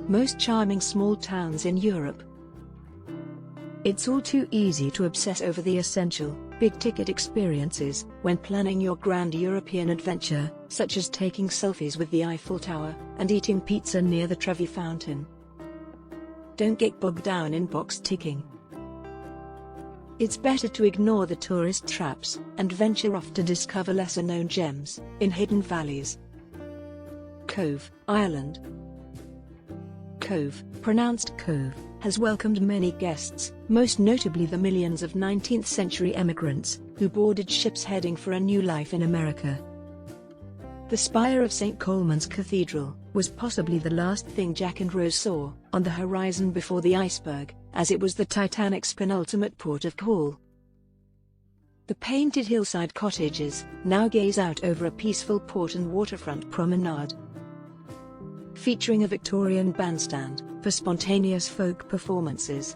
Most charming small towns in Europe. It's all too easy to obsess over the essential, big-ticket experiences when planning your grand European adventure, such as taking selfies with the Eiffel Tower and eating pizza near the Trevi Fountain. Don't get bogged down in box ticking. It's better to ignore the tourist traps and venture off to discover lesser-known gems in hidden valleys. Cove, Ireland. Cove, pronounced Cove, has welcomed many guests, most notably the millions of 19th-century emigrants who boarded ships heading for a new life in America. The spire of St. Colman's Cathedral was possibly the last thing Jack and Rose saw on the horizon before the iceberg, as it was the Titanic's penultimate port of call. The painted hillside cottages now gaze out over a peaceful port and waterfront promenade, featuring a Victorian bandstand for spontaneous folk performances.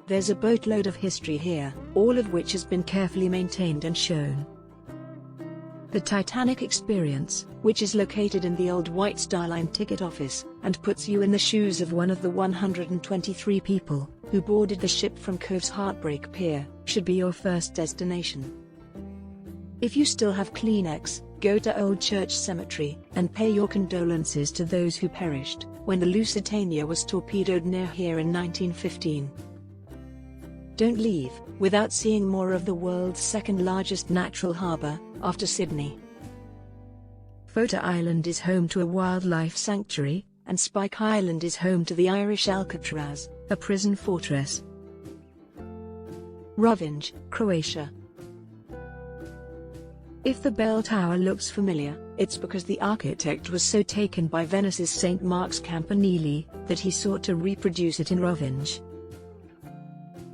There's a boatload of history here, all of which has been carefully maintained and shown. The Titanic Experience, which is located in the old White Star Line ticket office, and puts you in the shoes of one of the 123 people who boarded the ship from Cove's Heartbreak Pier, should be your first destination. If you still have Kleenex, go to Old Church Cemetery and pay your condolences to those who perished when the Lusitania was torpedoed near here in 1915. Don't leave without seeing more of the world's second-largest natural harbour, after Sydney. Fota Island is home to a wildlife sanctuary, and Spike Island is home to the Irish Alcatraz, a prison fortress. Rovinj, Croatia. If the bell tower looks familiar, it's because the architect was so taken by Venice's St. Mark's Campanile that he sought to reproduce it in Rovinj.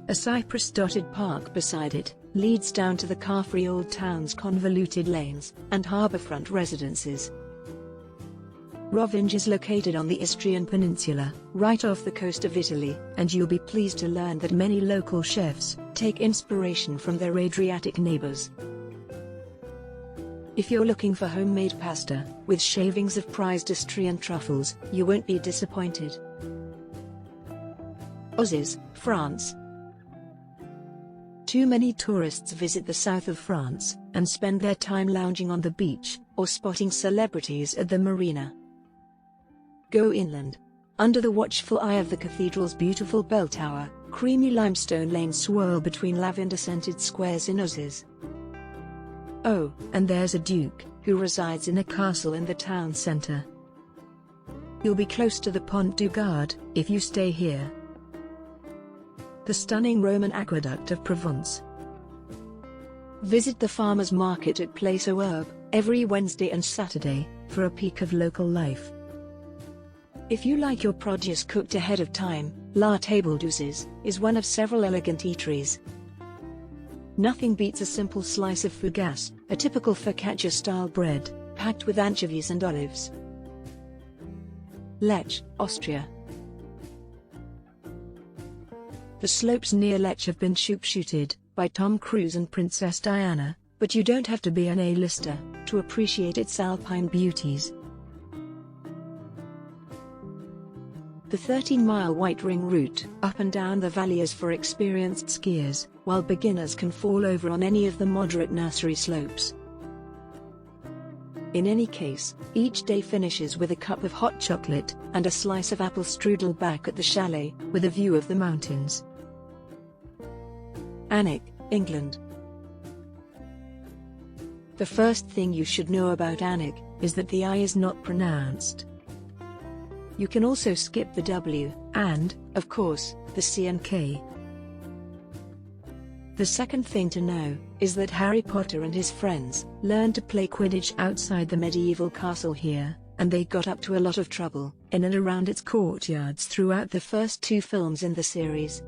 A cypress-dotted park beside it leads down to the car-free old town's convoluted lanes and harbourfront residences. Rovinj is located on the Istrian Peninsula, right off the coast of Italy, and you'll be pleased to learn that many local chefs take inspiration from their Adriatic neighbours. If you're looking for homemade pasta with shavings of prized Istrian truffles, you won't be disappointed. Uzes, France. Too many tourists visit the south of France and spend their time lounging on the beach or spotting celebrities at the marina. Go inland. Under the watchful eye of the cathedral's beautiful bell tower, creamy limestone lanes swirl between lavender-scented squares in Uzes. Oh, and there's a duke who resides in a castle in the town centre. You'll be close to the Pont du Gard if you stay here. The stunning Roman aqueduct of Provence. Visit the farmers' market at Place aux Herbes every Wednesday and Saturday for a peek of local life. If you like your produce cooked ahead of time, La Table d'Uzes is one of several elegant eateries. Nothing beats a simple slice of fougasse, a typical focaccia-style bread, packed with anchovies and olives. Lech, Austria. The slopes near Lech have been shoot-shooted by Tom Cruise and Princess Diana, but you don't have to be an A-lister to appreciate its alpine beauties. The 13-mile White Ring route up and down the valley is for experienced skiers, while beginners can fall over on any of the moderate nursery slopes. In any case, each day finishes with a cup of hot chocolate and a slice of apple strudel back at the chalet, with a view of the mountains. Alnwick, England. The first thing you should know about Alnwick is that the I is not pronounced. You can also skip the W, and, of course, the C and K. The second thing to know is that Harry Potter and his friends learned to play Quidditch outside the medieval castle here, and they got up to a lot of trouble in and around its courtyards throughout the first two films in the series.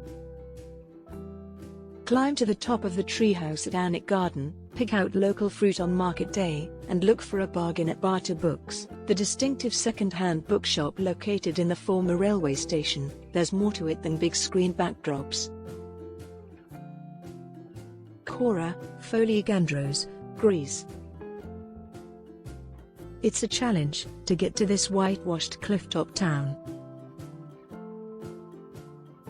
Climb to the top of the treehouse at Alnwick Garden, pick out local fruit on market day, and look for a bargain at Barter Books, the distinctive second-hand bookshop located in the former railway station. There's more to it than big screen backdrops. Kora, Foligandros, Greece. It's a challenge to get to this whitewashed clifftop town.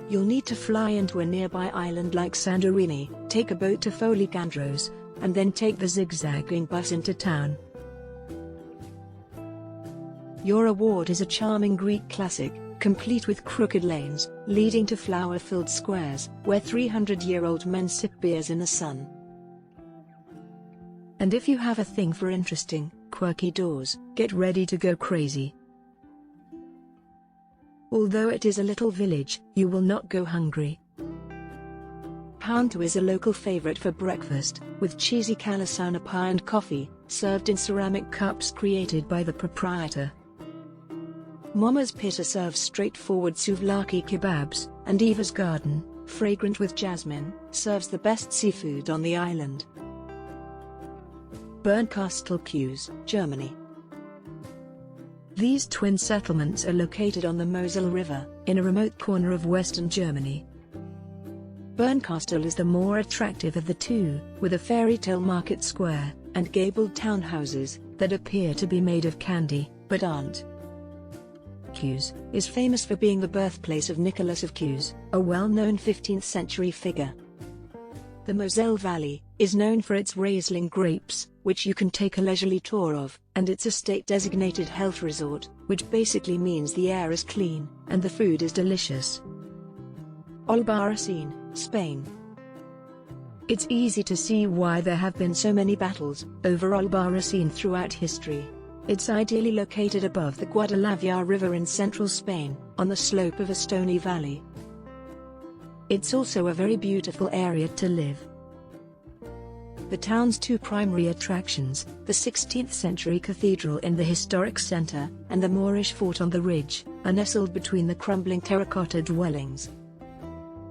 You'll need to fly into a nearby island like Santorini, take a boat to Foligandros, and then take the zigzagging bus into town. Your reward is a charming Greek classic, complete with crooked lanes, leading to flower-filled squares, where 300-year-old men sip beers in the sun. And if you have a thing for interesting, quirky doors, get ready to go crazy. Although it is a little village, you will not go hungry. Poundto is a local favorite for breakfast, with cheesy kalasauna pie and coffee, served in ceramic cups created by the proprietor. Mama's Pita serves straightforward souvlaki kebabs, and Eva's Garden, fragrant with jasmine, serves the best seafood on the island. Bernkastel-Kues, Germany. These twin settlements are located on the Mosel River, in a remote corner of western Germany. Bernkastel is the more attractive of the two, with a fairy tale market square, and gabled townhouses, that appear to be made of candy, but aren't. Kues is famous for being the birthplace of Nicholas of Kues, a well-known 15th-century figure. The Moselle Valley is known for its Riesling grapes, which you can take a leisurely tour of, and it's a state-designated health resort, which basically means the air is clean, and the food is delicious. Albarracin, Spain. It's easy to see why there have been so many battles over Albarracin throughout history. It's ideally located above the Guadalquivir River in central Spain, on the slope of a stony valley. It's also a very beautiful area to live. The town's two primary attractions, the 16th-century cathedral in the historic center, and the Moorish fort on the ridge, are nestled between the crumbling terracotta dwellings.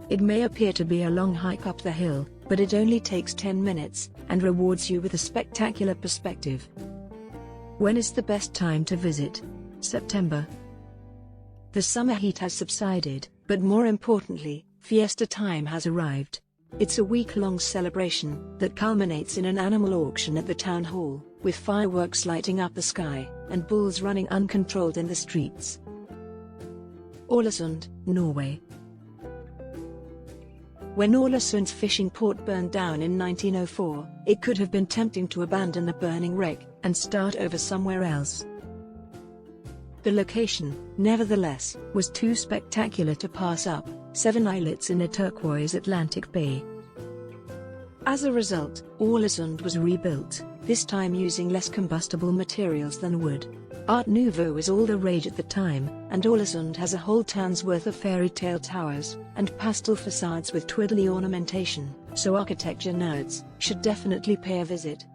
It may appear to be a long hike up the hill, but it only takes 10 minutes, and rewards you with a spectacular perspective. When is the best time to visit? September. The summer heat has subsided, but more importantly, fiesta time has arrived. It's a week-long celebration that culminates in an animal auction at the town hall, with fireworks lighting up the sky, and bulls running uncontrolled in the streets. Ålesund, Norway. When Ålesund's fishing port burned down in 1904, it could have been tempting to abandon the burning wreck and start over somewhere else. The location, nevertheless, was too spectacular to pass up, 7 islets in a turquoise Atlantic Bay. As a result, Ålesund was rebuilt, this time using less combustible materials than wood. Art Nouveau was all the rage at the time, and Ålesund has a whole town's worth of fairy tale towers and pastel facades with twiddly ornamentation, so architecture nerds should definitely pay a visit.